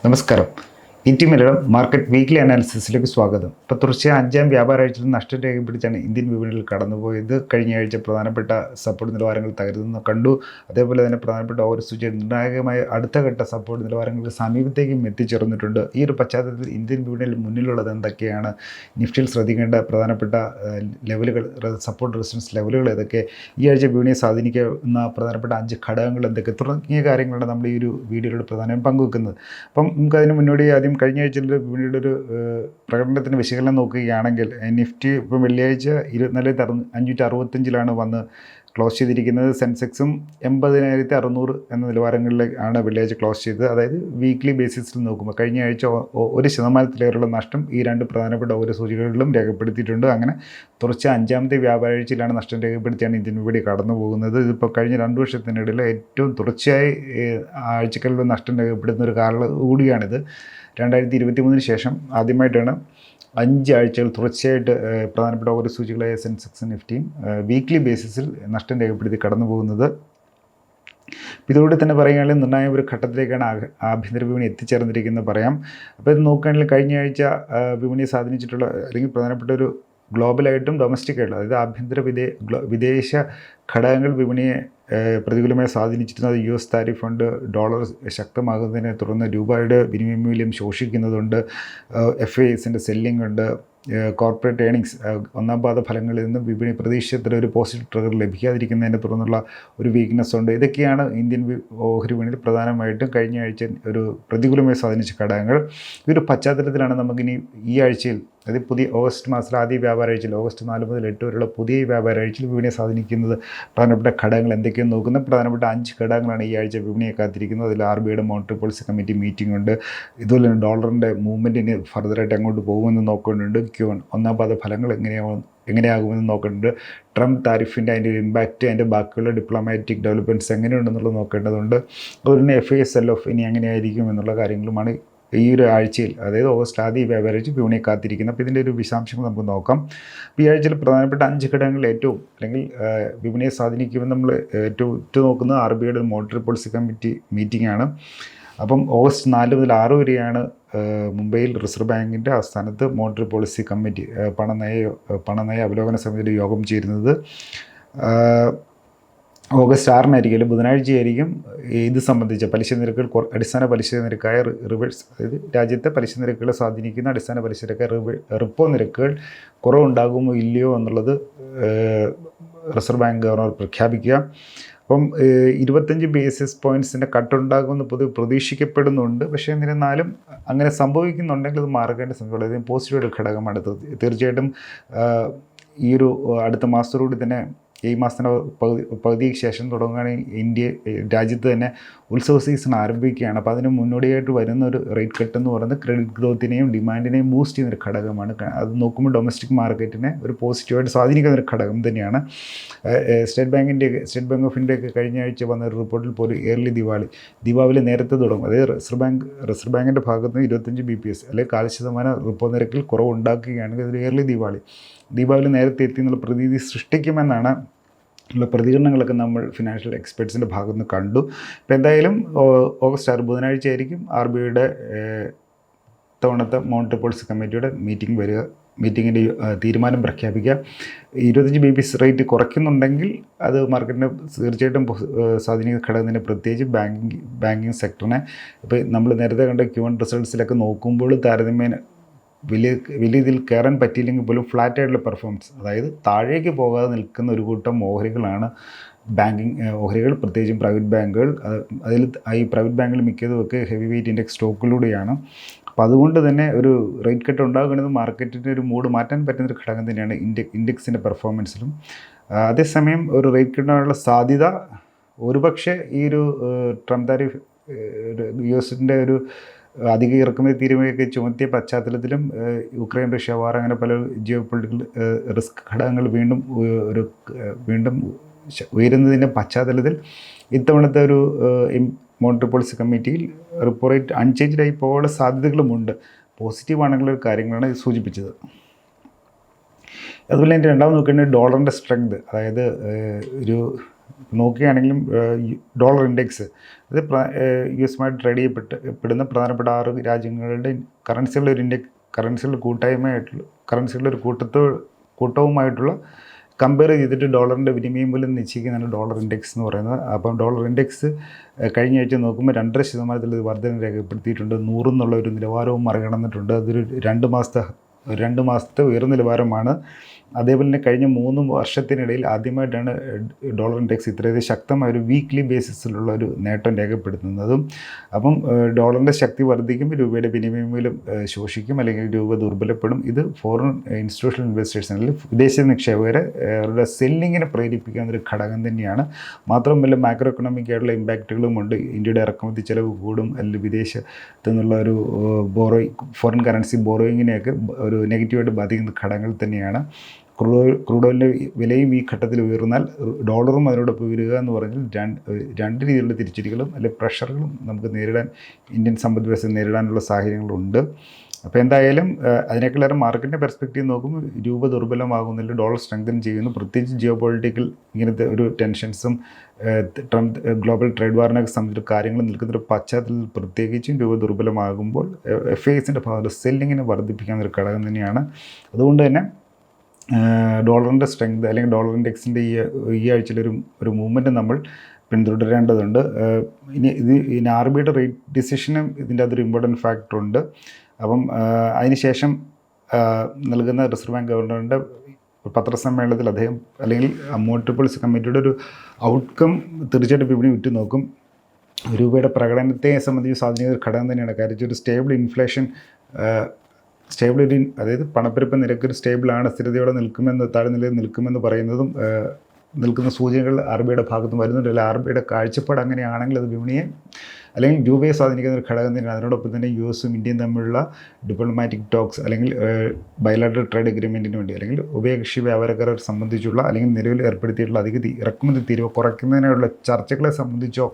നമസ്കാരം. India Malayalam market weekly അനാലിസിസിലേക്ക് സ്വാഗതം. ഇപ്പോൾ തുടർച്ചയായ 5ാം വ്യാപാര ആഴ്ചയിൽ നഷ്ടം രേഖപ്പെടുത്തിയാണ് ഇന്ത്യൻ വിപണിയിൽ കടന്നുപോയത്. കഴിഞ്ഞ ആഴ്ച പ്രധാനപ്പെട്ട സപ്പോർട്ട് നിലവാരങ്ങൾ തകരുന്നത് കണ്ടു. അതേപോലെ തന്നെ പ്രധാനപ്പെട്ട ഓരോ സൂചിക നിർണായകമായ അടുത്ത ഘട്ട സപ്പോർട്ട് നിലവാരങ്ങൾക്ക് സമീപത്തേക്കും എത്തിച്ചേർന്നിട്ടുണ്ട്. ഈ ഒരു പശ്ചാത്തലത്തിൽ ഇന്ത്യൻ വിപണിയിൽ മുന്നിലുള്ളത് എന്തൊക്കെയാണ്, നിഫ്റ്റിയിൽ ശ്രദ്ധിക്കേണ്ട പ്രധാനപ്പെട്ട ലെവലുകൾ, സപ്പോർട്ട് റെസിസ്റ്റൻസ് ലെവലുകൾ ഏതൊക്കെ, ഈ ആഴ്ച വിപണിയെ സ്വാധീനിക്കുന്ന പ്രധാനപ്പെട്ട 5 ഘടകങ്ങൾ എന്തൊക്കെ തുടങ്ങിയ കാര്യങ്ങളാണ് നമ്മൾ ഈ ഒരു വീഡിയോയിലൂടെ പ്രധാനമായും പങ്കുവെക്കുന്നത്. അപ്പം നമുക്കതിന് മുന്നോടി ആദ്യം കഴിഞ്ഞ ആഴ്ചയിൽ വിപണിയുടെ ഒരു പ്രകടനത്തിന് വിശകലനം നോക്കുകയാണെങ്കിൽ നിഫ്റ്റി ഇപ്പം വെള്ളിയാഴ്ച 24,565 വന്ന് ക്ലോസ് ചെയ്തിരിക്കുന്നത്. സെൻസെക്സും 80,600 എന്ന നിലവാരങ്ങളിലാണ് വെള്ളിയാഴ്ച ക്ലോസ് ചെയ്തത്. അതായത് വീക്ക്ലി ബേസിസിൽ നോക്കുമ്പോൾ കഴിഞ്ഞ ആഴ്ച 1% നഷ്ടം ഈ രണ്ട് പ്രധാനപ്പെട്ട ഓരോ സൂചികകളിലും രേഖപ്പെടുത്തിയിട്ടുണ്ട്. അങ്ങനെ തുടർച്ച 5ാമത്തെ വ്യാപാരാഴ്ചയിലാണ് നഷ്ടം രേഖപ്പെടുത്തിയാണ് ഇന്ത്യൻ വിപണി കടന്നു പോകുന്നത്. ഇതിപ്പോൾ കഴിഞ്ഞ 2 വർഷത്തിനിടയിൽ ഏറ്റവും തുടർച്ചയായി ആഴ്ചകളിൽ നഷ്ടം രേഖപ്പെടുത്തുന്ന ഒരു കാലം കൂടിയാണിത്. 2023 ശേഷം ആദ്യമായിട്ടാണ് 5 ആഴ്ചകൾ തുടർച്ചയായിട്ട് പ്രധാനപ്പെട്ട ഓരോ സൂചികളായ സെൻസെക്സും നിഫ്റ്റിയും വീക്ക്ലി ബേസിസിൽ നഷ്ടം രേഖപ്പെടുത്തി കടന്നു പോകുന്നത്. ഇതോടെ തന്നെ പറയുകയാണെങ്കിൽ നിർണായക ഒരു ഘട്ടത്തിലേക്കാണ് ആഭ്യന്തര വിപണി എത്തിച്ചേർന്നിരിക്കുന്നത് പറയാം. അപ്പോൾ ഇത് നോക്കുകയാണെങ്കിൽ കഴിഞ്ഞ ആഴ്ച വിപണിയെ സ്വാധീനിച്ചിട്ടുള്ള അല്ലെങ്കിൽ പ്രധാനപ്പെട്ട ഒരു ഗ്ലോബലായിട്ടും ഡൊമസ്റ്റിക്കായിട്ടും, അതായത് ആഭ്യന്തര വിദേശ ഘടകങ്ങൾ വിപണിയെ പ്രതികൂലമായി സ്വാധീനിച്ചിരുന്നത് US താരിഫ് ഉണ്ട്, ഡോളർ ശക്തമാകുന്നതിനെ തുടർന്ന് രൂപയുടെ വിനിമയ മൂല്യം ശോഷിക്കുന്നതുണ്ട്, FIIസിൻ്റെ സെല്ലിംഗ് ഉണ്ട്, കോർപ്പറേറ്റ് ഏണിങ്സ് 1ാം പാദ ഫലങ്ങളിൽ നിന്ന് വിപണി പ്രതീക്ഷിച്ചത്ര ഒരു പോസിറ്റീവ് ട്രിഗർ ലഭിക്കാതിരിക്കുന്നതിനെ തുടർന്നുള്ള ഒരു വീക്ക്നെസ് ഉണ്ട്. ഇതൊക്കെയാണ് ഇന്ത്യൻ ഓഹരി വിപണിയിൽ പ്രധാനമായിട്ടും കഴിഞ്ഞ ആഴ്ച ഒരു പ്രതികൂലമായി സ്വാധീനിച്ച ഘടകങ്ങൾ. ഈ ഒരു പശ്ചാത്തലത്തിലാണ് നമുക്കിനി ഈ ആഴ്ചയിൽ, അതായത് പുതിയ ഓഗസ്റ്റ് മാസത്തിലെ ആദ്യ വ്യാപാരാഴ്ചയിൽ, ഓഗസ്റ്റ് 4 മുതൽ 8 വരെയുള്ള പുതിയ വ്യാപാരാഴ്ചയിൽ വിപണിയെ സ്വാധീനിക്കുന്നത് പ്രധാനപ്പെട്ട ഘടകങ്ങൾ എന്തൊക്കെയെന്ന് നോക്കുന്നത്. പ്രധാനപ്പെട്ട 5 ഘടകങ്ങളാണ് ഈ ആഴ്ച വിപണിയെ കാത്തിരിക്കുന്നത്. അതിൽ RBIയുടെ മോണിറ്ററി പോളിസി കമ്മിറ്റി മീറ്റിംഗ് ഉണ്ട്. ഇതുപോലെ തന്നെ ഡോളറിൻ്റെ മൂവ്മെൻറ്റിന് ഫർദറായിട്ട് അങ്ങോട്ട് പോകുമെന്ന് നോക്കുന്നുണ്ട്. Q1 1ാം പാദ ഫലങ്ങൾ എങ്ങനെയാകുമെന്ന് നോക്കേണ്ടത്. ട്രംപ് താരിഫിൻ്റെ അതിൻ്റെ ഒരു ഇമ്പാക്റ്റ്, അതിൻ്റെ ബാക്കിയുള്ള ഡിപ്ലോമാറ്റിക് ഡെവലപ്മെൻറ്റ്സ് എങ്ങനെയുണ്ടെന്നുള്ളത് നോക്കേണ്ടതുണ്ട്. അതുപോലെ തന്നെ FII സെൽ ഓഫ് ഇനി എങ്ങനെയായിരിക്കും എന്നുള്ള കാര്യങ്ങളുമാണ് ഈ ഒരു ആഴ്ചയിൽ, അതായത് ഓഗസ്റ്റ് ആദ്യ വ്യാപാരാഴ്ച വിപണിയെ കാത്തിരിക്കുന്നത്. അപ്പോൾ ഇതിൻ്റെ ഒരു വിശദാംശങ്ങൾ നമുക്ക് നോക്കാം. അപ്പോൾ ഈ ആഴ്ചയിൽ പ്രധാനപ്പെട്ട 5 ഘടകങ്ങളിൽ ഏറ്റവും അല്ലെങ്കിൽ വിപണിയെ സ്വാധീനിക്കുമെന്ന് നമ്മൾ ഏറ്റവും നോക്കുന്നത് RBIയുടെ മോണിറ്ററി പോളിസി കമ്മിറ്റി മീറ്റിംഗ് ആണ്. അപ്പം ഓഗസ്റ്റ് 4 മുതൽ 6 വരെയാണ് മുംബൈയിൽ റിസർവ് ബാങ്കിൻ്റെ ആസ്ഥാനത്ത് മോണിറ്ററി പോളിസി കമ്മിറ്റി പണനയ അവലോകന സമിതിയുടെ യോഗം ചേരുന്നത്. ഓഗസ്റ്റ് 6 ബുധനാഴ്ചയായിരിക്കും ഇത് സംബന്ധിച്ച പലിശ നിരക്കുകൾ, അടിസ്ഥാന പലിശ നിരക്കായ റിവേഴ്സ്, അതായത് രാജ്യത്തെ പലിശ നിരക്കുകളെ സ്വാധീനിക്കുന്ന അടിസ്ഥാന പലിശ നിരക്കായ റിപ്പോ നിരക്കുകൾ കുറവുണ്ടാകുമോ ഇല്ലയോ എന്നുള്ളത് റിസർവ് ബാങ്ക് ഗവർണർ പ്രഖ്യാപിക്കുക. അപ്പം 25 ബേസിസ് പോയിൻറ്റ്സിൻ്റെ കട്ടുണ്ടാകുമെന്ന് പൊതുവെ പ്രതീക്ഷിക്കപ്പെടുന്നുണ്ട്. പക്ഷേ എന്നിരുന്നാലും അങ്ങനെ സംഭവിക്കുന്നുണ്ടെങ്കിൽ അത് മാറേണ്ട സംഭവം, അതായത് പോസിറ്റീവ് ഘടകമാണ്. തീർച്ചയായിട്ടും ഈ ഒരു അടുത്ത മാസത്തോടുകൂടി തന്നെ, ഈ മാസത്തിൻ്റെ പകുതിക്ക് ശേഷം തുടങ്ങുകയാണെങ്കിൽ രാജ്യത്ത് തന്നെ ഉത്സവ സീസൺ ആരംഭിക്കുകയാണ്. അപ്പോൾ അതിന് മുന്നോടിയായിട്ട് വരുന്ന ഒരു റേറ്റ് കട്ട് എന്ന് പറയുന്നത് ക്രെഡിറ്റ് ഗ്രോത്തിനെയും ഡിമാൻഡിനെയും ബൂസ്റ്റ് ചെയ്യുന്നൊരു ഘടകമാണ്. അത് നോക്കുമ്പോൾ ഡൊമസ്റ്റിക് മാർക്കറ്റിനെ ഒരു പോസിറ്റീവായിട്ട് സ്വാധീനിക്കുന്ന ഒരു ഘടകം തന്നെയാണ്. സ്റ്റേറ്റ് ബാങ്ക് ഓഫ് ഇന്ത്യയൊക്കെ കഴിഞ്ഞ ആഴ്ച വന്ന ഒരു റിപ്പോർട്ടിൽ പോലും ഏർലി ദീപാവലി നേരത്തെ തുടങ്ങും. അതായത് റിസർവ് ബാങ്കിൻ്റെ ഭാഗത്ത് നിന്ന് 25 BPS അല്ലെങ്കിൽ 0.25% റിപ്പോ നിരക്കിൽ കുറവുണ്ടാക്കുകയാണെങ്കിൽ അതൊരു ഏർലി ദീപാവലി നേരത്തെ എത്തി എന്നുള്ള പ്രതീതി സൃഷ്ടിക്കുമെന്നാണ് ഉള്ള പ്രതികരണങ്ങളൊക്കെ നമ്മൾ ഫിനാൻഷ്യൽ എക്സ്പെർട്സിൻ്റെ ഭാഗത്ത് നിന്ന് കണ്ടു. ഇപ്പോൾ എന്തായാലും ഓഗസ്റ്റ് 6 ബുധനാഴ്ച ആയിരിക്കും RBIയുടെ തവണത്തെ മോണിറ്ററി പോളിസി കമ്മിറ്റിയുടെ മീറ്റിങ്ങിൻ്റെ തീരുമാനം പ്രഖ്യാപിക്കുക. 25 BPS റേറ്റ് കുറയ്ക്കുന്നുണ്ടെങ്കിൽ അത് മാർക്കറ്റിനെ തീർച്ചയായിട്ടും സ്വാധീനിക്കുന്ന ഘടകത്തിൻ്റെ, പ്രത്യേകിച്ച് ബാങ്കിങ് സെക്ടറിനെ. ഇപ്പോൾ നമ്മൾ നേരത്തെ കണ്ട Q1 റിസൾട്ട്സിലൊക്കെ നോക്കുമ്പോൾ താരതമ്യേന വലിയ ഇതിൽ കയറാൻ പറ്റിയില്ലെങ്കിൽ പോലും ഫ്ലാറ്റായിട്ടുള്ള പെർഫോമൻസ്, അതായത് താഴേക്ക് പോകാതെ നിൽക്കുന്ന ഒരു കൂട്ടം ഓഹരികളാണ് ഓഹരികൾ, പ്രത്യേകിച്ചും പ്രൈവറ്റ് ബാങ്കുകൾ. അതിൽ ഈ പ്രൈവറ്റ് ബാങ്കുകൾ മിക്കതുമൊക്കെ ഹെവി വെയ്റ്റ് ഇൻഡെക്സ് സ്റ്റോക്കിലൂടെയാണ്. അപ്പോൾ അതുകൊണ്ട് തന്നെ ഒരു റേറ്റ് കട്ട് ഉണ്ടാകുന്നത് മാർക്കറ്റിൻ്റെ ഒരു മൂഡ് മാറ്റാൻ പറ്റുന്നൊരു ഘടകം തന്നെയാണ് ഇൻഡെക്സിൻ്റെ പെർഫോമൻസിലും. അതേസമയം ഒരു റേറ്റ് കട്ടിനുള്ള സാധ്യത ഒരുപക്ഷെ ഈ ഒരു ട്രംപ് താരിഫ്, US-ൻ്റെ ഒരു അധിക ഇറക്കുമതി തീരുമാനമൊക്കെ ചുമത്തിയ പശ്ചാത്തലത്തിലും യുക്രൈൻ റഷ്യ വാർ, അങ്ങനെ പല ജിയോ പൊളിറ്റിക്കൽ റിസ്ക് ഘടകങ്ങൾ വീണ്ടും ഉയരുന്നതിൻ്റെ പശ്ചാത്തലത്തിൽ ഇത്തവണത്തെ ഒരു മോണിറ്ററി പോളിസി കമ്മിറ്റിയിൽ റിപ്പോ റേറ്റ് അൺചേഞ്ച്ഡായി പോകാനുള്ള സാധ്യതകളുമുണ്ട്. പോസിറ്റീവ് ആണെങ്കിലുള്ള കാര്യങ്ങളാണ് ഇത് സൂചിപ്പിച്ചത്. അതുപോലെ തന്നെ രണ്ടാമത് നോക്കേണ്ടത് ഡോളറിൻ്റെ സ്ട്രെങ്ത്, അതായത് ഒരു നോക്കുകയാണെങ്കിലും ഡോളർ ഇൻഡെക്സ് അത് US-യുമായിട്ട് ട്രേഡ് ചെയ്യപ്പെടുന്ന പ്രധാനപ്പെട്ട 6 രാജ്യങ്ങളുടെ കറൻസികളുടെ കറൻസികളുടെ ഒരു കൂട്ടവുമായിട്ടുള്ള കമ്പയർ ചെയ്തിട്ട് ഡോളറിൻ്റെ വിനിമയ മൂല്യം നിശ്ചയിക്കുന്നതാണ് ഡോളർ ഇൻഡെക്സ് എന്ന് പറയുന്നത്. അപ്പം ഡോളർ ഇൻഡെക്സ് കഴിഞ്ഞ ആഴ്ച നോക്കുമ്പോൾ 2.5% വർധന രേഖപ്പെടുത്തിയിട്ടുണ്ട്. 100 എന്നുള്ള ഒരു നിലവാരവും മറികടന്നിട്ടുണ്ട്. അതൊരു 2 മാസത്തെ ഉയർന്ന നിലവാരമാണ്. അതേപോലെ തന്നെ കഴിഞ്ഞ 3 വർഷത്തിനിടയിൽ ആദ്യമായിട്ടാണ് ഡോളർ ഇൻഡെക്സ് ഇത്രയധികം ശക്തമായ ഒരു വീക്ക്ലി ബേസിസിലുള്ള ഒരു നേട്ടം രേഖപ്പെടുത്തുന്നതും. അപ്പം ഡോളറിൻ്റെ ശക്തി വർദ്ധിക്കുമ്പോൾ രൂപയുടെ വിനിമയ മൂല്യം ശോഷിക്കും, അല്ലെങ്കിൽ രൂപ ദുർബലപ്പെടും. ഇത് ഫോറിൻ ഇൻസ്റ്റിറ്റ്യൂഷണൽ ഇൻവെസ്റ്റേഴ്സ് അല്ലെങ്കിൽ വിദേശ നിക്ഷേപകരെ അവരുടെ സെല്ലിങ്ങിനെ പ്രേരിപ്പിക്കുന്ന ഒരു ഘടകം തന്നെയാണ്. മാത്രമല്ല മാക്രോ എക്കണോമിക് ആയിട്ടുള്ള ഇമ്പാക്റ്റുകളുമുണ്ട്. ഇന്ത്യയുടെ ഇറക്കുമതി ചെലവ് കൂടും, അല്ലെങ്കിൽ വിദേശത്തു നിന്നുള്ള ഒരു ഫോറിൻ കറൻസി ബോറോയിങ്ങിനെയൊക്കെ ഒരു നെഗറ്റീവായിട്ട് ബാധിക്കുന്ന ഘടകങ്ങൾ തന്നെയാണ്. ക്രൂഡ് ഓയിലിൻ്റെ വിലയും ഈ ഘട്ടത്തിൽ ഉയർന്നാൽ ഡോളറും അതിനോടൊപ്പം ഉയരുക എന്ന് പറഞ്ഞാൽ രണ്ട് രീതിയിലുള്ള തിരിച്ചടികളും അല്ലെങ്കിൽ പ്രഷറുകളും നമുക്ക് ഇന്ത്യൻ സമ്പദ് വ്യവസ്ഥ നേരിടാനുള്ള സാഹചര്യങ്ങളുണ്ട്. അപ്പോൾ എന്തായാലും അതിനേക്കാളും മാർക്കറ്റിൻ്റെ പെർസ്പെക്റ്റീവ് നോക്കുമ്പോൾ രൂപ ദുർബലമാകുന്നില്ല, ഡോളർ സ്ട്രെങ്തൻ ചെയ്യുന്നു. പ്രത്യേകിച്ച് ജിയോ പൊളിറ്റിക്കൽ ഇങ്ങനത്തെ ഒരു ടെൻഷൻസും ട്രംപ് ഗ്ലോബൽ ട്രേഡ് വാറിനൊക്കെ സംബന്ധിച്ച കാര്യങ്ങൾ നിൽക്കുന്നൊരു പശ്ചാത്തലത്തിൽ പ്രത്യേകിച്ചും രൂപ ദുർബലമാകുമ്പോൾ FISൻ്റെ ഭാഗത്ത് സെല്ലിങ്ങിനെ വർദ്ധിപ്പിക്കാവുന്ന ഒരു ഘടകം തന്നെയാണ്. അതുകൊണ്ട് തന്നെ ഡോളറിൻ്റെ സ്ട്രെങ്ത് അല്ലെങ്കിൽ ഡോളർ ഇൻഡെക്സിൻ്റെ ഈ ആഴ്ചയിലൊരു മൂവ്മെൻറ്റ് നമ്മൾ പിന്തുടരേണ്ടതുണ്ട്. ഇനി RBIയുടെ റേറ്റ് ഡിസിഷനും ഇതിൻ്റെ അതൊരു ഇമ്പോർട്ടൻറ്റ് ഫാക്ടറുണ്ട്. അപ്പം അതിനുശേഷം നൽകുന്ന റിസർവ് ബാങ്ക് ഗവർണറിൻ്റെ പത്രസമ്മേളനത്തിൽ അദ്ദേഹം അല്ലെങ്കിൽ മോണിറ്ററി പോളിസി കമ്മിറ്റിയുടെ ഒരു ഔട്ട്കം തീർച്ചയായിട്ടും വിപണി ഉറ്റുനോക്കും. രൂപയുടെ പ്രകടനത്തെ സംബന്ധിച്ച് സ്വാധീനിക്കുന്ന ഒരു ഘടകം തന്നെയാണ്. കാര്യം ഒരു സ്റ്റേബിലിറ്റി, അതായത് പണപ്പെരുപ്പ നിരക്ക് ഒരു സ്റ്റേബിളാണ്, സ്ഥിരതയോടെ താഴ്നിലയിൽ നിൽക്കുമെന്ന് പറയുന്നതും നിൽക്കുന്ന സൂചനകൾ RBIയുടെ ഭാഗത്തും വരുന്നുണ്ട്. അല്ലെങ്കിൽ RBIയുടെ കാഴ്ചപ്പാട് അങ്ങനെയാണെങ്കിൽ അത് വിപണിയെ അല്ലെങ്കിൽ രൂപയെ സ്വാധീനിക്കുന്ന ഒരു ഘടകം തന്നെയാണ്. അതിനോടൊപ്പം തന്നെ US-ഉം ഇന്ത്യയും തമ്മിലുള്ള ഡിപ്ലോമാറ്റിക് ടോക്സ് അല്ലെങ്കിൽ ബയലാറ്ററൽ ട്രേഡ് അഗ്രിമെൻറ്റിന് വേണ്ടി അല്ലെങ്കിൽ ഉഭയകക്ഷി വ്യാപാര കരാർ സംബന്ധിച്ചുള്ള അല്ലെങ്കിൽ നിലവിൽ ഏർപ്പെടുത്തിയിട്ടുള്ള അധിക ഇറക്കുമതി തീരുവ കുറയ്ക്കുന്നതിനുള്ള ചർച്ചകളെ സംബന്ധിച്ചോ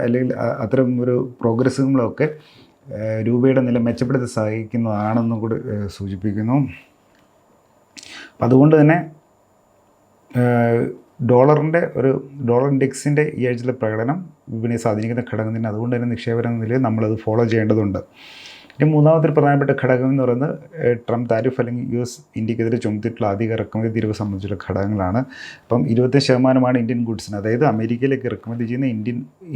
അല്ലെങ്കിൽ അത്തരം ഒരു പ്രോഗ്രസ്സുകളൊക്കെ രൂപയുടെ നില മെച്ചപ്പെടുത്തി സഹായിക്കുന്നതാണെന്നും കൂടി സൂചിപ്പിക്കുന്നു. അപ്പം അതുകൊണ്ട് തന്നെ ഡോളർ ഇൻഡെക്സിൻ്റെ ഈ ആഴ്ചയിലെ പ്രകടനം വിപണിയെ സ്വാധീനിക്കുന്ന ഘടകം തന്നെ. അതുകൊണ്ട് തന്നെ നിക്ഷേപകർ എന്ന നിലയിൽ നമ്മളത് ഫോളോ ചെയ്യേണ്ടതുണ്ട്. ഇനി മൂന്നാമത്തെ പ്രധാനപ്പെട്ട ഘടകം എന്ന് പറയുന്നത് ട്രംപ് താരിഫ് അല്ലെങ്കിൽ US ഇന്ത്യക്കെതിരെ ചുമത്തിയിട്ടുള്ള അധിക ഇറക്കുമതി തീരുവ സംബന്ധിച്ചുള്ള ഘടകങ്ങളാണ്. അപ്പം 25% ഇന്ത്യൻ ഗുഡ്സിന്, അതായത് അമേരിക്കയിലേക്ക് ഇറക്കുമതി ചെയ്യുന്ന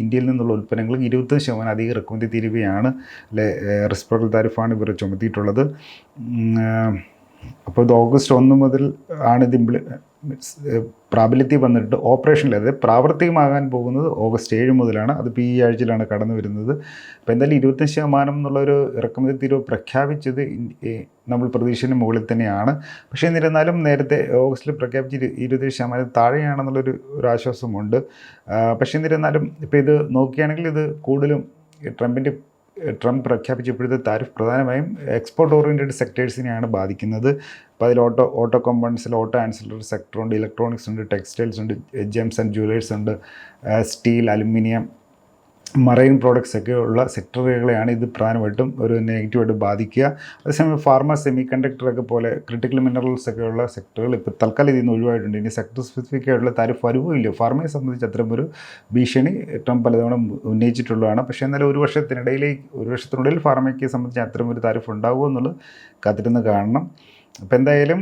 ഇന്ത്യയിൽ നിന്നുള്ള ഉൽപ്പന്നങ്ങൾക്ക് 25% അധിക ഇറക്കുമതി തീരുവയാണ് റെസിപ്രോക്കൽ താരിഫാണ് ഇവർ ചുമത്തിയിട്ടുള്ളത്. അപ്പോൾ ഇത് ഓഗസ്റ്റ് 1 മുതൽ ആണ് ഇത് പ്രാബല്യത്തിൽ വന്നിട്ട് ഓപ്പറേഷനിൽ, അതായത് പ്രാവർത്തികമാകാൻ പോകുന്നത് ഓഗസ്റ്റ് 7 മുതലാണ്. അതിപ്പോൾ ഈ ആഴ്ചയിലാണ് കടന്നു വരുന്നത്. അപ്പോൾ എന്തായാലും 25% എന്നുള്ളൊരു ഇറക്കുമതി തീരുവ പ്രഖ്യാപിച്ചത് നമ്മൾ പ്രതീക്ഷയുടെ മുകളിൽ തന്നെയാണ്. പക്ഷേ എന്നിരുന്നാലും നേരത്തെ ഓഗസ്റ്റിൽ പ്രഖ്യാപിച്ച് 27% താഴെയാണെന്നുള്ളൊരു ആശ്വാസമുണ്ട്. പക്ഷേ എന്നിരുന്നാലും ഇപ്പോൾ ഇത് നോക്കുകയാണെങ്കിൽ ഇത് കൂടുതലും ട്രംപ് പ്രഖ്യാപിച്ചപ്പോഴത്തെ താരിഫ് പ്രധാനമായും എക്സ്പോർട്ട് ഓറിയൻറ്റഡ് സെക്ടേഴ്സിനെയാണ് ബാധിക്കുന്നത്. അപ്പോൾ അതിൽ ഓട്ടോ കോമ്പൗണ്ട്സിൽ ഓട്ടോ ആൻസിലറി സെക്ടറുണ്ട്, ഇലക്ട്രോണിക്സ് ഉണ്ട്, ടെക്സ്റ്റൈൽസ് ഉണ്ട്, ജെംസ് ആൻഡ് ജ്വല്ലേഴ്സ് ഉണ്ട്, സ്റ്റീൽ, അലുമിനിയം, മറൈൻ പ്രോഡക്ട്സ് ഒക്കെ ഉള്ള സെക്ടറുകളെയാണ് ഇത് പ്രധാനമായിട്ടും ഒരു നെഗറ്റീവായിട്ട് ബാധിക്കുക. അതേസമയം സെമി കണ്ടക്ടറൊക്കെ പോലെ ക്രിട്ടിക്കൽ മിനറൽസ് ഒക്കെ ഉള്ള സെക്ടറുകൾ ഇപ്പോൾ തൽക്കാലം ഇതിൽ നിന്ന് ഒഴിവായിട്ടുണ്ട്. ഇനി സെക്ടർ സ്പെസിഫിക് ആയിട്ടുള്ള താരിഫ് വരുവില്ല. ഫാർമയെ സംബന്ധിച്ച് അത്തരമൊരു ഭീഷണി ട്രംപ് പലതവണ ഉന്നയിച്ചിട്ടുള്ളതാണ്. പക്ഷേ എന്നാലും ഒരു വർഷത്തിനുള്ളിൽ ഫാർമയ്ക്ക് സംബന്ധിച്ച് അത്തരമൊരു താരിഫ് ഉണ്ടാകുമോ എന്നുള്ളത് കാത്തിരുന്ന് കാണണം. അപ്പോൾ എന്തായാലും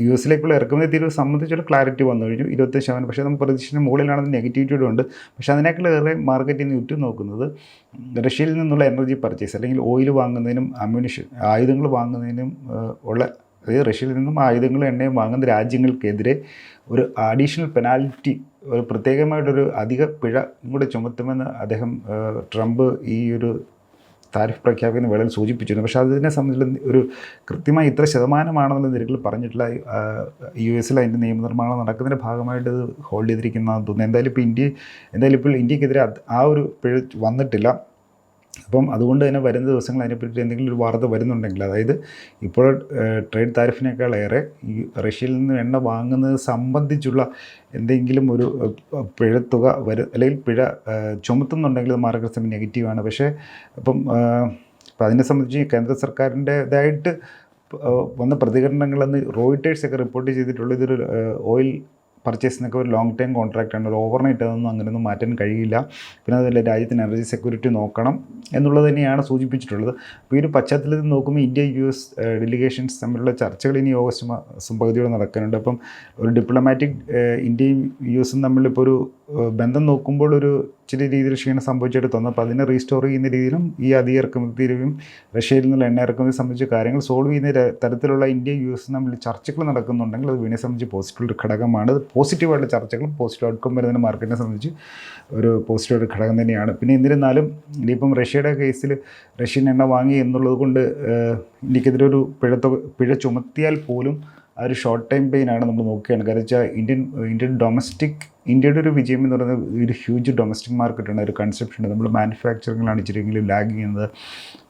US-ലേക്കുള്ള ഇറക്കുമതി തീരുവ സംബന്ധിച്ചുള്ള ക്ലാരിറ്റി വന്നു കഴിഞ്ഞു 25%. പക്ഷേ നമുക്ക് പ്രതീക്ഷിക്കുന്ന മുകളിലാണെന്ന് നെഗറ്റിവിറ്റിയുടെ ഉണ്ട്. പക്ഷേ അതിനേക്കാളേറെ മാർക്കറ്റിൽ നിന്ന് ഉറ്റുനോക്കുന്നത് റഷ്യയിൽ നിന്നുള്ള എനർജി പർച്ചേസ് അല്ലെങ്കിൽ ഓയിൽ വാങ്ങുന്നതിനും ആയുധങ്ങൾ വാങ്ങുന്നതിനും അതായത് റഷ്യയിൽ നിന്നും ആയുധങ്ങളും എണ്ണയും വാങ്ങുന്ന രാജ്യങ്ങൾക്കെതിരെ ഒരു അഡീഷണൽ പെനാൽറ്റി, ഒരു പ്രത്യേകമായിട്ടൊരു അധിക പിഴ കൂടെ ചുമത്തുമെന്ന് ട്രംപ് ഈ ഒരു താരിഫ് പ്രഖ്യാപിക്കുന്ന വേളയിൽ സൂചിപ്പിച്ചിരുന്നു. പക്ഷേ അതിനെ സംബന്ധിച്ചുള്ള ഒരു കൃത്യമായി ഇത്ര ശതമാനമാണെന്നുള്ള നിരക്കിൽ പറഞ്ഞിട്ടുള്ള US-ൽ അതിൻ്റെ നിയമനിർമ്മാണം നടക്കുന്നതിൻ്റെ ഭാഗമായിട്ട് ഇത് ഹോൾഡ് ചെയ്തിരിക്കുന്നതെന്ന് തോന്നുന്നു. എന്തായാലും ഇപ്പോൾ ഇന്ത്യക്കെതിരെ ആ ഒരു പിഴ വന്നിട്ടില്ല. അപ്പം അതുകൊണ്ട് തന്നെ വരുന്ന ദിവസങ്ങൾ അതിനെപ്പറ്റി എന്തെങ്കിലും ഒരു വാർത്ത വരുന്നുണ്ടെങ്കിൽ, അതായത് ഇപ്പോൾ ട്രേഡ് താരിഫിനേക്കാളേറെ ഈ റഷ്യയിൽ നിന്ന് എണ്ണ വാങ്ങുന്നത് സംബന്ധിച്ചുള്ള എന്തെങ്കിലും ഒരു പിഴത്തുക അല്ലെങ്കിൽ പിഴ ചുമത്തുന്നുണ്ടെങ്കിൽ അത് മാർക്കറ്റ് നെഗറ്റീവാണ്. പക്ഷേ അപ്പം അതിനെ സംബന്ധിച്ച് കേന്ദ്ര സർക്കാരിൻ്റേതായിട്ട് വന്ന പ്രതികരണങ്ങളെന്ന് റോയിട്ടേഴ്സൊക്കെ റിപ്പോർട്ട് ചെയ്തിട്ടുള്ളത് ഇതൊരു ഓയിൽ പർച്ചേസിനൊക്കെ ഒരു ലോങ് ടൈം കോൺട്രാക്റ്റാണ്, ഒരു ഓവർനൈറ്റ് അതൊന്നും അങ്ങനെയൊന്നും മാറ്റാൻ കഴിയില്ല. പിന്നെ അതുപോലെ രാജ്യത്തിന് എനർജി സെക്യൂരിറ്റി നോക്കണം എന്നുള്ളത് തന്നെയാണ് സൂചിപ്പിച്ചിട്ടുള്ളത്. അപ്പോൾ ഈ ഒരു പശ്ചാത്തലത്തിൽ നോക്കുമ്പോൾ ഇന്ത്യ US ഡെലിഗേഷൻസ് തമ്മിലുള്ള ചർച്ചകൾ ഇനി ഓഗസ്റ്റ് മാസം പകുതിയോടെ നടക്കാനുണ്ട്. അപ്പം ഒരു ഡിപ്ലോമാറ്റിക് ഇന്ത്യയും US തമ്മിലിപ്പോൾ ഒരു ബന്ധം നോക്കുമ്പോൾ ഒരു ഇച്ചിരി രീതിയിൽ ക്ഷീണം സംഭവിച്ചിട്ട് തോന്നുന്നു. അപ്പോൾ അതിനെ റീസ്റ്റോർ ചെയ്യുന്ന രീതിയിലും ഈ അധിക ഇറക്കുമതിയും റഷ്യയിൽ നിന്നുള്ള എണ്ണ ഇറക്കുമതി സംബന്ധിച്ച കാര്യങ്ങൾ സോൾവ് ചെയ്യുന്ന തരത്തിലുള്ള ഇന്ത്യ US തമ്മിൽ ചർച്ചകൾ നടക്കുന്നുണ്ടെങ്കിൽ അത് വീണെ സംബന്ധിച്ച് പോസിറ്റീവ് ഘടകമാണ്. പോസിറ്റീവായിട്ടുള്ള ചർച്ചകളും പോസിറ്റീവ് ഔട്ട്കം വരുന്നതിന് മാർക്കറ്റിനെ സംബന്ധിച്ച് ഒരു പോസിറ്റീവ് ഘടകം തന്നെയാണ്. പിന്നെ എന്നിരുന്നാലും ഇനിയിപ്പം റഷ്യയുടെ കേസിൽ റഷ്യൻ എണ്ണ വാങ്ങി എന്നുള്ളത് കൊണ്ട് ഇന്ത്യക്കെതിരെ ഒരു പിഴ ചുമത്തിയാൽ പോലും ആ ഒരു ഷോർട്ട് ടൈം പെയിനാണ് നമ്മൾ നോക്കുകയാണ്. കാരണം വെച്ചാൽ ഇന്ത്യയുടെ ഒരു വിജയം എന്ന് പറയുന്നത് ഒരു ഹ്യൂജ് ഡൊമസ്റ്റിക് മാർക്കറ്റാണ്, ഒരു കൺസെപ്ഷൻ. നമ്മൾ മാനുഫാക്ചറിങ്ങിലാണ് ഇച്ചിരിയെങ്കിലും ലാഗ് ചെയ്യുന്നത്.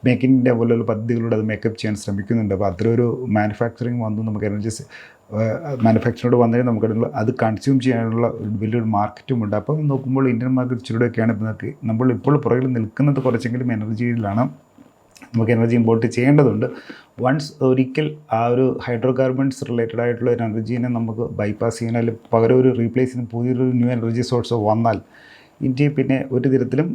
മേക്ക് ഇൻ ഇന്ത്യ പോലുള്ള പദ്ധതികളിലൂടെ അത് മേക്കപ്പ് ചെയ്യാൻ ശ്രമിക്കുന്നുണ്ട്. അപ്പോൾ അത്രയൊരു മാനുഫാക്ചറിങ് വന്നു, നമുക്ക് എനർജി മാനുഫാക്ചറിനോട് വന്നതിന് നമുക്ക് അത് കൺസ്യൂം ചെയ്യാനുള്ള വലിയൊരു മാർക്കറ്റും ഉണ്ട്. അപ്പം നോക്കുമ്പോൾ ഇന്ത്യൻ മാർക്കറ്റ് ഇച്ചിരിയൊക്കെയാണ് നമ്മൾ ഇപ്പോൾ പുറകിൽ നിൽക്കുന്നത്. കുറച്ചെങ്കിലും എനർജിയിലാണ്, നമുക്ക് എനർജി ഇമ്പോർട്ട് ചെയ്യേണ്ടതുണ്ട്. വൺസ് ഒരിക്കൽ ആ ഒരു ഹൈഡ്രോ കാർബൺസ് റിലേറ്റഡ് ആയിട്ടുള്ള ഒരു എനർജീനെ നമുക്ക് ബൈപ്പാസ് ചെയ്യാൻ, അല്ലെങ്കിൽ പകരം ഒരു റീപ്ലേസ് ചെയ്യുന്ന പുതിയൊരു ന്യൂ എനർജി സോഴ്സോ വന്നാൽ ഇന്ത്യയെ പിന്നെ ഒരു തരത്തിലും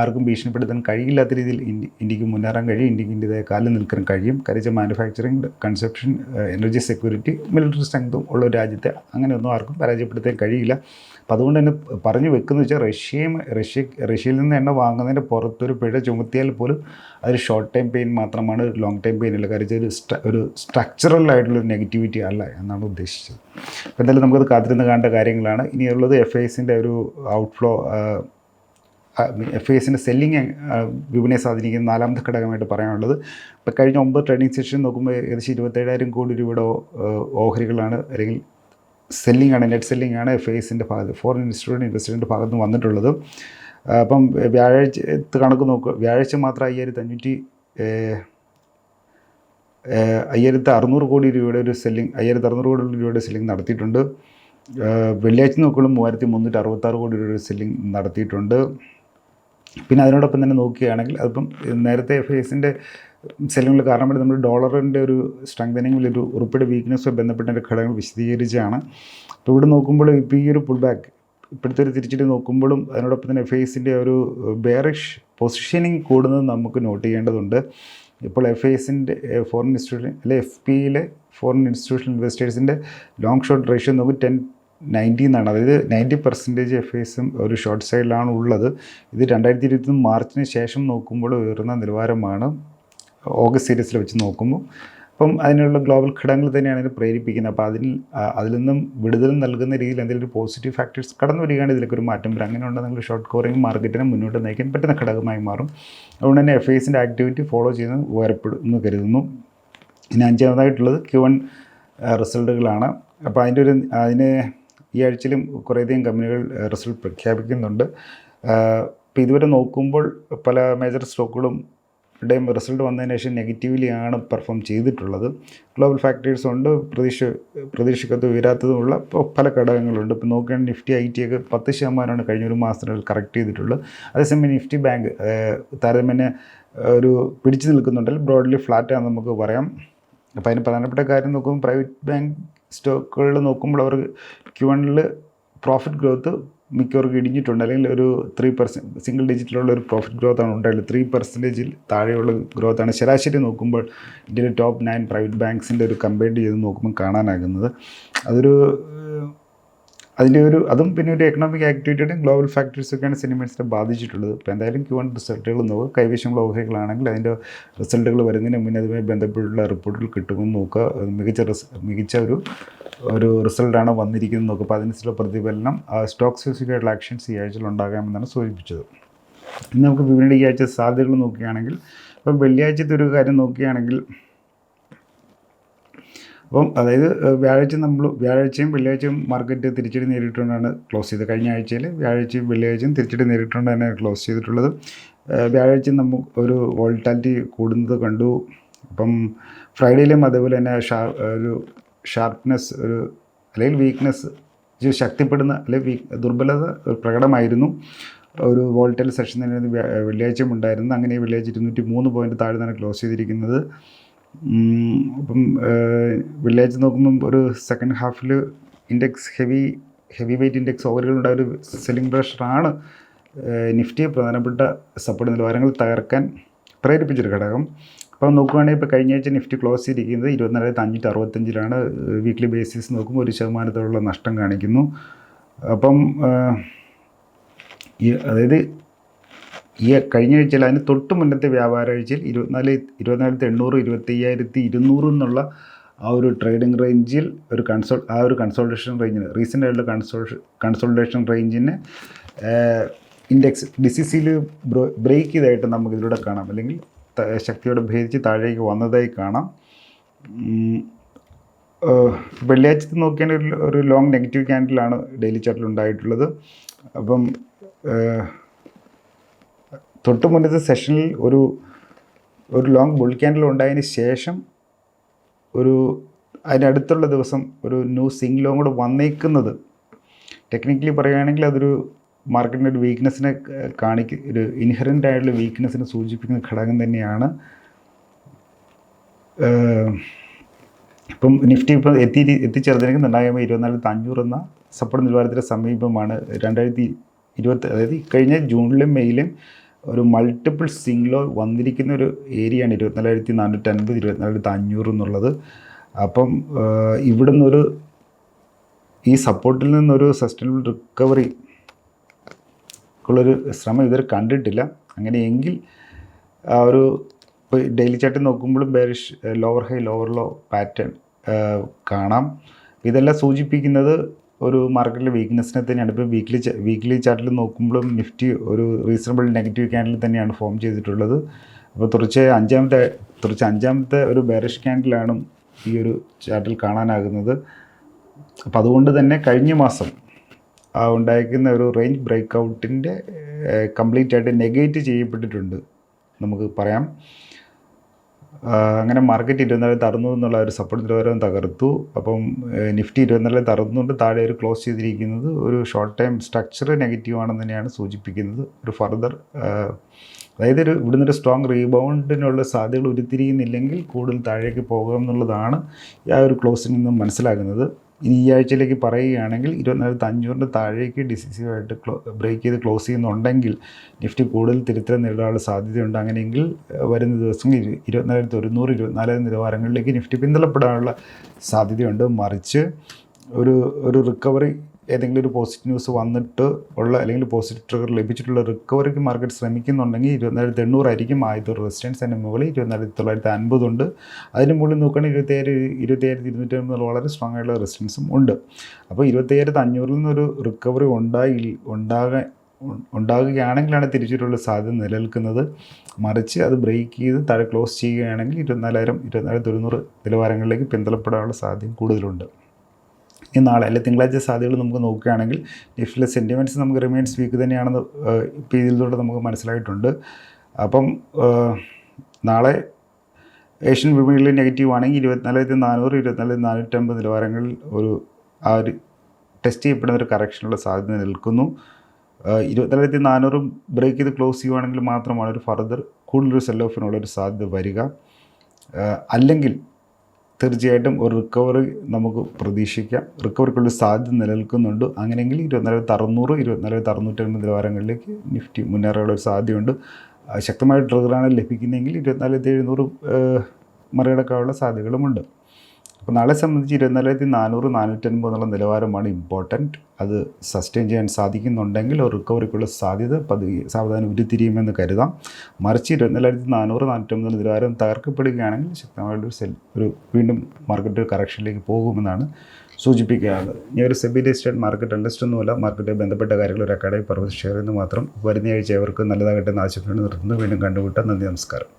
ആർക്കും ഭീഷണിപ്പെടുത്താൻ കഴിയില്ലാത്ത രീതിയിൽ ഇന്ത്യക്ക് മുന്നേറാൻ കഴിയും. ഇന്ത്യക്ക് ഇന്ത്യയുടെ കാലിൽ നിൽക്കാൻ കഴിയും. കാര്യം manufacturing, consumption, energy security, military സ്ട്രെങ്തും ഉള്ള ഒരു രാജ്യത്തെ അങ്ങനെയൊന്നും ആർക്കും പരാജയപ്പെടുത്താൻ കഴിയില്ല. അപ്പോൾ അതുകൊണ്ട് തന്നെ പറഞ്ഞു വെക്കുന്നത് വെച്ചാൽ റഷ്യയിൽ നിന്ന് എണ്ണ വാങ്ങുന്നതിൻ്റെ പുറത്തൊരു പിഴ ചുമത്തിയാൽ പോലും അതൊരു ഷോർട്ട് ടൈം പെയിൻ മാത്രമാണ്, ഒരു ലോങ് ടൈം പെയിൻ അല്ല. കാര്യം ഒരു സ്ട്രക്ചറൽ ആയിട്ടുള്ളൊരു നെഗറ്റിവിറ്റി അല്ല എന്നാണ് ഉദ്ദേശിച്ചത്. അപ്പോൾ എന്തായാലും നമുക്കത് കാത്തിരുന്ന് കാണേണ്ട കാര്യങ്ങളാണ്. ഇനിയുള്ളത് FISൻ്റെ ഒരു ഔട്ട്ഫ്ലോ, FISൻ്റെ സെല്ലിങ് വിപണിയെ സ്വാധീനിക്കുന്ന നാലാമത്തെ ഘടകമായിട്ട് പറയാനുള്ളത്. ഇപ്പോൾ കഴിഞ്ഞ 9 ട്രേഡിംഗ് സെഷൻ നോക്കുമ്പോൾ ഏകദേശം 27,000 കോടി രൂപയുടെ ഓഹരികളാണ്, അല്ലെങ്കിൽ സെല്ലിംഗ് ആണ്, നെറ്റ് സെല്ലിംഗ് ആണ് FISൻ്റെ ഭാഗത്ത്, ഫോറിൻ ഇൻസ്റ്റിറ്റ്യൂഷൻ ഇൻവെസ്റ്ററിൻ്റെ ഭാഗത്ത് നിന്ന് വന്നിട്ടുള്ളത്. അപ്പം വ്യാഴാഴ്ച കണക്ക് നോക്കുക, വ്യാഴാഴ്ച മാത്രം 5,600 കോടി രൂപയുടെ ഒരു സെല്ലിംഗ്, 5,600 കോടി രൂപയുടെ സെല്ലിംഗ് നടത്തിയിട്ടുണ്ട്. വെള്ളിയാഴ്ച നോക്കുമ്പോൾ 3,366 കോടി രൂപയുടെ സെല്ലിംഗ് നടത്തിയിട്ടുണ്ട്. പിന്നെ അതിനോടൊപ്പം തന്നെ നോക്കുകയാണെങ്കിൽ അതിപ്പം നേരത്തെ FISൻ്റെ സെല്ലിങ്ങിൽ കാരണം നമ്മൾ ഡോളറിൻ്റെ ഒരു സ്ട്രെങ്തനിങ്ങിൽ ഒരു ഉറുപ്പിയുടെ വീക്ക്നെസ്സുമായി ബന്ധപ്പെട്ട ഘടകങ്ങൾ വിശദീകരിച്ചാണ്. അപ്പോൾ ഇവിടെ നോക്കുമ്പോൾ ഇപ്പോൾ ഈ ഒരു പുൾ ബാക്ക്, ഇപ്പോഴത്തെ ഒരു തിരിച്ചിട്ട് നോക്കുമ്പോഴും അതിനോടൊപ്പം തന്നെ FISൻ്റെ ഒരു ബെയറിഷ് പൊസിഷനിങ് കൂടുന്നത് നമുക്ക് നോട്ട് ചെയ്യേണ്ടതുണ്ട്. ഇപ്പോൾ FISൻ്റെ ഫോറിൻ ഇൻസ്റ്റിറ്റ്യൂഷൻ അല്ലെ FPയിലെ ഫോറിൻ ഇൻസ്റ്റിറ്റ്യൂഷണൽ ഇൻവെസ്റ്റേഴ്സിൻ്റെ ലോങ് ഷോർട്ട് റേഷ്യോ നമുക്ക് 10-90 എന്നാണ്. അതായത് 90% FISും ഒരു ഷോർട്ട് സൈഡിലാണ് ഉള്ളത്. ഇത് 2023 മാർച്ചിന് ശേഷം നോക്കുമ്പോൾ ഉയർന്ന നിലവാരമാണ് ഓഗസ്റ്റ് സീരീസിൽ വെച്ച് നോക്കുമ്പോൾ. അപ്പം അതിനുള്ള ഗ്ലോബൽ ഘടകങ്ങൾ തന്നെയാണ് ഇതിനെ പ്രേരിപ്പിക്കുന്നത്. അപ്പോൾ അതിൽ നിന്നും വിടുതൽ നൽകുന്ന രീതിയിൽ എന്തെങ്കിലും ഒരു പോസിറ്റീവ് ഫാക്ടേഴ്സ് കടന്നു വരികയാണ് ഇതിലേക്ക് ഒരു മാറ്റം വരും. അങ്ങനെ ഉണ്ടെങ്കിൽ ഷോർട്ട് കവറിങ് മാർക്കറ്റിനെ മുന്നോട്ട് നയിക്കാൻ പറ്റുന്ന ഘടകമായി മാറും. അതുകൊണ്ട് തന്നെ FISൻ്റെ ആക്ടിവിറ്റി ഫോളോ ചെയ്യുന്നത് ഉപകാരപ്പെടുമെന്ന് കരുതുന്നു. ഇനി അഞ്ചാമതായിട്ടുള്ളത് Q1 റിസൾട്ടുകളാണ്. അപ്പോൾ അതിന് ഈ ആഴ്ചയിലും കുറേയധികം കമ്പനികൾ റിസൾട്ട് പ്രഖ്യാപിക്കുന്നുണ്ട്. ഇപ്പോൾ ഇതുവരെ നോക്കുമ്പോൾ പല മേജർ സ്റ്റോക്കുകളും റിസൾട്ട് വന്നതിന് ശേഷം നെഗറ്റീവ്ലിയാണ് പെർഫോം ചെയ്തിട്ടുള്ളത്. ഗ്ലോബൽ ഫാക്ടേഴ്സ് ഉണ്ട്, പ്രതീക്ഷിക്കാത്ത ഉയരാത്തതുമുള്ള പല ഘടകങ്ങളുണ്ട്. ഇപ്പോൾ നോക്കുകയാണെങ്കിൽ നിഫ്റ്റി IT ഒക്കെ 10% കഴിഞ്ഞൊരു മാസത്തിനുള്ളിൽ കറക്റ്റ് ചെയ്തിട്ടുള്ളത്. അതേസമയം നിഫ്റ്റി ബാങ്ക് താരതമ്യേന ഒരു പിടിച്ചു നിൽക്കുന്നുണ്ടെങ്കിൽ ബ്രോഡ്ലി ഫ്ലാറ്റാണെന്ന് നമുക്ക് പറയാം. അപ്പോൾ അതിന് പ്രധാനപ്പെട്ട കാര്യം നോക്കുമ്പോൾ പ്രൈവറ്റ് ബാങ്ക് സ്റ്റോക്കുകളിൽ നോക്കുമ്പോൾ അവർ Q1 പ്രോഫിറ്റ് ഗ്രോത്ത് മിക്കവർക്ക് ഇടിഞ്ഞിട്ടുണ്ട്, അല്ലെങ്കിൽ ഒരു 3% സിംഗിൾ ഡിജിറ്റിലുള്ള ഒരു പ്രോഫിറ്റ് ഗ്രോത്താണ് ഉണ്ടായിട്ടുള്ളത്. 3% താഴെയുള്ള ഗ്രോത്താണ് ശരാശരി നോക്കുമ്പോൾ ഇന്ത്യയിലെ ടോപ്പ് 9 പ്രൈവറ്റ് ബാങ്ക്സിൻ്റെ ഒരു കമ്പയർ ചെയ്ത് നോക്കുമ്പോൾ കാണാനാകുന്നത്. അതും പിന്നെ ഒരു എക്കണോമിക് ആക്ടിവിറ്റിയുടെ ഗ്ലോബൽ ഫാക്ടേഴ്സൊക്കെയാണ് സെന്റിമെൻറ്റ്സിനെ ബാധിച്ചിട്ടുള്ളത്. ഇപ്പോൾ എന്തായാലും Q1 റിസൾട്ടുകൾ നോക്കുക. കൈവശമുള്ള ഓഹരികളാണെങ്കിൽ അതിൻ്റെ റിസൾട്ടുകൾ വരുന്നതിന് മുന്നേ അതുമായി ബന്ധപ്പെട്ടുള്ള റിപ്പോർട്ടുകൾ കിട്ടുമെന്ന് നോക്കുക. മികച്ച ഒരു റിസൾട്ടാണ് വന്നിരിക്കുന്നത് നോക്കുക. അപ്പോൾ അതിനനുസരിച്ചുള്ള പ്രതിഫലനം സ്റ്റോക്ക് സ്പെസിഫിക്കായിട്ടുള്ള ആക്ഷൻസ് ഈ ആഴ്ചയിൽ ഉണ്ടാകാമെന്നാണ് സൂചിപ്പിച്ചത്. ഇനി നമുക്ക് വിപണിയുടെ ഈ ആഴ്ച സാധ്യതകൾ നോക്കുകയാണെങ്കിൽ, ഇപ്പം വെള്ളിയാഴ്ചത്തെ ഒരു കാര്യം നോക്കുകയാണെങ്കിൽ, അപ്പം അതായത് വ്യാഴാഴ്ചയും വെള്ളിയാഴ്ചയും മാർക്കറ്റ് തിരിച്ചടി നേരിട്ടുകൊണ്ടാണ് ക്ലോസ് ചെയ്തത്. കഴിഞ്ഞ ആഴ്ചയിൽ വ്യാഴാഴ്ചയും വെള്ളിയാഴ്ചയും തിരിച്ചടി നേരിട്ടുകൊണ്ട് തന്നെ ക്ലോസ് ചെയ്തിട്ടുള്ളത്. വ്യാഴാഴ്ച നമുക്ക് ഒരു വോൾട്ടാലിറ്റി കൂടുന്നത് കണ്ടു. അപ്പം ഫ്രൈഡേയിലും അതേപോലെ തന്നെ ഒരു ഷാർപ്നെസ്, അല്ലെങ്കിൽ വീക്ക്നെസ് ശക്തിപ്പെടുന്ന അല്ലെങ്കിൽ ദുർബലത പ്രകടമായിരുന്നു. ഒരു വോൾട്ടൈൽ സെഷൻ തന്നെ വെള്ളിയാഴ്ചയും ഉണ്ടായിരുന്നു. അങ്ങനെ വെള്ളിയാഴ്ച 203 പോയിൻറ്റ് താഴെ തന്നെ ക്ലോസ് ചെയ്തിരിക്കുന്നത്. അപ്പം വെള്ളിയാഴ്ച നോക്കുമ്പം ഒരു സെക്കൻഡ് ഹാഫിൽ ഇൻഡെക്സ് ഹെവി വെയ്റ്റ് ഇൻഡെക്സ് ഓവറുകളുടെ ഒരു സെല്ലിംഗ് പ്രഷറാണ് നിഫ്റ്റിയെ പ്രധാനപ്പെട്ട സപ്പോർട്ട് നിലവാരങ്ങൾ തകർക്കാൻ പ്രേരിപ്പിച്ചൊരു ഘടകം. അപ്പം നോക്കുകയാണെങ്കിൽ ഇപ്പോൾ കഴിഞ്ഞ ആഴ്ച നിഫ്റ്റി ക്ലോസ് ചെയ്തിരിക്കുന്നത് 24,565 വീക്ക്ലി ബേസിസ് നോക്കുമ്പോൾ 1% നഷ്ടം കാണിക്കുന്നു. അപ്പം അതായത് ഈ കഴിഞ്ഞ ആഴ്ചയിൽ അതിന് തൊട്ട് മുന്നത്തെ വ്യാപാര ആഴ്ചയിൽ 24,800 25,200 എന്നുള്ള ആ ഒരു ട്രേഡിംഗ് റേഞ്ചിൽ ഒരു കൺസോൾട്ടേഷൻ റേഞ്ചിന് റീസെൻ്റ് ആയിട്ടുള്ള കൺസോൾട്ടേഷൻ റേഞ്ചിന് ഇൻഡെക്സ് DCCയിൽ ബ്രേക്ക് ചെയ്തതായിട്ട് നമുക്ക് ഇതിലൂടെ കാണാം, അല്ലെങ്കിൽ ശക്തിയോടെ ഭേദിച്ച് താഴേക്ക് വന്നതായി കാണാം. വെള്ളിയാഴ്ചത്തെ നോക്കിയാണെങ്കിൽ ഒരു ലോങ് നെഗറ്റീവ് ക്യാൻഡിലാണ് ഡെയിലി ചാർട്ടിൽ ഉണ്ടായിട്ടുള്ളത്. അപ്പം തൊട്ട് മുന്നത്തെ സെഷനിൽ ഒരു ലോങ് ബുൾ ക്യാൻഡിൽ ഉണ്ടായതിന് ശേഷം അതിനടുത്തുള്ള ദിവസം ഒരു ന്യൂ സിംഗ് ലോങ് കൂടെ വന്നേക്കുന്നത് ടെക്നിക്കലി പറയുകയാണെങ്കിൽ അതൊരു മാർക്കറ്റിൻ്റെ ഒരു വീക്ക്നെസ്സിനെ ഒരു ഇൻഹറൻ്റ് ആയിട്ടുള്ള വീക്ക്നെസ്സിനെ സൂചിപ്പിക്കുന്ന ഘടകം തന്നെയാണ്. ഇപ്പം നിഫ്റ്റി ഇപ്പം എത്തിച്ചേർന്നിരിക്കുന്ന 24,500 എന്ന സപ്പോർട്ട് നിലവാരത്തിൻ്റെ സമീപമാണ്. 2020 അതായത് കഴിഞ്ഞ ജൂണിലും മെയിലും ഒരു മൾട്ടിപ്പിൾ സിംഗ് ലോ വന്നിരിക്കുന്ന ഒരു ഏരിയയാണ് 24,450 24,500 എന്നുള്ളത്. അപ്പം ഇവിടെ നിന്നൊരു ഈ സപ്പോർട്ടിൽ നിന്നൊരു സസ്റ്റൈനബിൾ റിക്കവറി ഉള്ളൊരു ശ്രമം ഇതുവരെ കണ്ടിട്ടില്ല. അങ്ങനെയെങ്കിൽ ഒരു ഇപ്പോൾ ഡെയിലി ചാർട്ടിൽ നോക്കുമ്പോഴും bearish lower high lower low pattern കാണാം. ഇതെല്ലാം സൂചിപ്പിക്കുന്നത് ഒരു മാർക്കറ്റിലെ വീക്ക്നെസ്സിനെ തന്നെയാണ്. ഇപ്പോൾ വീക്ക്ലി ചാർട്ടിൽ നോക്കുമ്പോഴും നിഫ്റ്റി ഒരു റീസണബിൾ നെഗറ്റീവ് ക്യാൻഡിൽ തന്നെയാണ് ഫോം ചെയ്തിട്ടുള്ളത്. അപ്പോൾ തുടർച്ച അഞ്ചാമത്തെ ഒരു ബെയറിഷ് ക്യാൻഡിലാണ് ഈ ഒരു ചാർട്ടിൽ കാണാനാകുന്നത്. അപ്പോൾ അതുകൊണ്ട് തന്നെ കഴിഞ്ഞ മാസം ഉണ്ടായിരിക്കുന്ന ഒരു റേഞ്ച് ബ്രേക്ക് ഔട്ടിൻ്റെ കംപ്ലീറ്റ് ആയിട്ട് നെഗേറ്റ് ചെയ്യപ്പെട്ടിട്ടുണ്ട് നമുക്ക് പറയാം. അങ്ങനെ മാർക്കറ്റ് 24,600 എന്നുള്ള ഒരു സപ്പോർട്ട് നിലവാരം തകർത്തു. അപ്പം നിഫ്റ്റി 24,600 താഴെ ഒരു ക്ലോസ് ചെയ്തിരിക്കുന്നത് ഒരു ഷോർട്ട് ടൈം സ്ട്രക്ചർ നെഗറ്റീവ് ആണെന്ന് തന്നെയാണ് സൂചിപ്പിക്കുന്നത്. ഒരു ഫർദർ അതായത് ഇവിടുന്ന് ഒരു സ്ട്രോങ് റീബൗണ്ടിനുള്ള സാധ്യതകൾ ഉരുത്തിരിയുന്നില്ലെങ്കിൽ കൂടുതൽ താഴേക്ക് പോകുമെന്നുള്ളതാണ് ആ ഒരു ക്ലോസിൽ നിന്നും മനസ്സിലാകുന്നത്. ഇനി ഈ ആഴ്ചയിലേക്ക് പറയുകയാണെങ്കിൽ 24,500 താഴേക്ക് ഡിസിസീവായിട്ട് ബ്രേക്ക് ചെയ്ത് ക്ലോസ് ചെയ്യുന്നുണ്ടെങ്കിൽ നിഫ്റ്റി കൂടുതൽ തിരുത്തൽ നേരിടാനുള്ള സാധ്യതയുണ്ട്. അങ്ങനെയെങ്കിൽ വരുന്ന ദിവസങ്ങളിൽ 24,100 24 നിലവാരങ്ങളിലേക്ക് നിഫ്റ്റി പിന്തള്ളപ്പെടാനുള്ള സാധ്യതയുണ്ട്. മറിച്ച് ഒരു റിക്കവറി ഏതെങ്കിലും ഒരു പോസിറ്റീവ് ന്യൂസ് വന്നിട്ട് അല്ലെങ്കിൽ പോസിറ്റീവ് ട്രിഗർ ലഭിച്ചിട്ടുള്ള റിക്കവറിക്ക് മാർക്കറ്റ് ശ്രമിക്കുന്നുണ്ടെങ്കിൽ 24,800 ആയിരിക്കും ആദ്യത്തെ റെസിസ്റ്റൻസ്. അതിന് മുകളിൽ 24,950 ഉണ്ട്. അതിന് മുകളിൽ നോക്കുകയാണെങ്കിൽ 27,250 വളരെ സ്ട്രോങ് ആയിട്ടുള്ള റെസിസ്റ്റൻസും ഉണ്ട്. അപ്പോൾ 25,500 നിന്നൊരു റിക്കവറി ഉണ്ടാകുകയാണെങ്കിലാണ് തിരിച്ചിട്ടുള്ള സാധ്യത നിലനിൽക്കുന്നത്. മറിച്ച് അത് ബ്രേക്ക് ചെയ്ത് താഴെ ക്ലോസ് ചെയ്യുകയാണെങ്കിൽ 24,000 24,100 നിലവാരങ്ങളിലേക്ക് പിന്തള്ളപ്പെടാനുള്ള സാധ്യത കൂടുതലുണ്ട്. ഈ നാളെ അല്ലെങ്കിൽ തിങ്കളാഴ്ച സാധ്യതകൾ നമുക്ക് നോക്കുകയാണെങ്കിൽ നിഫ്റ്റിയിലെ സെൻറ്റിമെൻറ്റ്സ് നമുക്ക് റിമൈൻസ് വീക്ക് തന്നെയാണെന്ന് ഇപ്പോൾ ഇതിലൂടെ നമുക്ക് മനസ്സിലായിട്ടുണ്ട്. അപ്പം നാളെ ഏഷ്യൻ വിപണിയിൽ നെഗറ്റീവ് ആണെങ്കിൽ 24,400 24,450 നിലവാരങ്ങളിൽ ഒരു ടെസ്റ്റ് ചെയ്യപ്പെടുന്ന ഒരു കറക്ഷനുള്ള സാധ്യത നിൽക്കുന്നു. 24,400 ബ്രേക്ക് ചെയ്ത് ക്ലോസ് ചെയ്യുകയാണെങ്കിൽ മാത്രമാണ് ഒരു ഫർദർ കൂടുതലൊരു സെൽ ഓഫിനുള്ളൊരു സാധ്യത വരിക. അല്ലെങ്കിൽ തീർച്ചയായിട്ടും ഒരു റിക്കവറി നമുക്ക് പ്രതീക്ഷിക്കാം. റിക്കവറിക്കുള്ള സാധ്യത നിലനിൽക്കുന്നുണ്ട്. അങ്ങനെയെങ്കിൽ 24,600 24,650 നിലവാരങ്ങളിലേക്ക് നിഫ്റ്റി മുന്നേറാനുള്ള ഒരു സാധ്യതയുണ്ട്. ശക്തമായ ട്രിഗറാണ് ലഭിക്കുന്നതെങ്കിൽ 24,700 മറികടക്കാനുള്ള സാധ്യതകളുമുണ്ട്. അപ്പോൾ നാളെ സംബന്ധിച്ച് 24,400 450 എന്നുള്ള നിലവാരമാണ് ഇമ്പോർട്ടൻറ്റ്. അത് സസ്റ്റെയിൻ ചെയ്യാൻ സാധിക്കുന്നുണ്ടെങ്കിൽ ഒരു റിക്കവറിക്കുള്ള സാധ്യത സാവധാനം ഉരുത്തിരിയുമെന്ന് കരുതാം. മറിച്ച് 24,400 450 നിലവാരം തകർക്കപ്പെടുകയാണെങ്കിൽ ശക്തമായിട്ടൊരു വീണ്ടും മാർക്കറ്റ് കറക്ഷനിലേക്ക് പോകുമെന്നാണ് സൂചിപ്പിക്കാറുള്ളത്. ഞാൻ ഒരു സെബി രജിസ്റ്റേർഡ് മാർക്കറ്റ് അനലിസ്റ്റ് ഒന്നുമല്ല. മാർക്കറ്റുമായി ബന്ധപ്പെട്ട കാര്യങ്ങൾ ഒരു അക്കാഡമിക് പർപ്പസ് ഷെയർ ചെയ്യുന്നത് മാത്രം. വരുന്ന ആഴ്ച അവർക്ക് നല്ലതാകട്ടെ എന്ന് ആശംസിച്ചുകൊണ്ട് നിർത്തുന്നു. വീണ്ടും കണ്ടുമുട്ടാം. നന്ദി, നമസ്കാരം.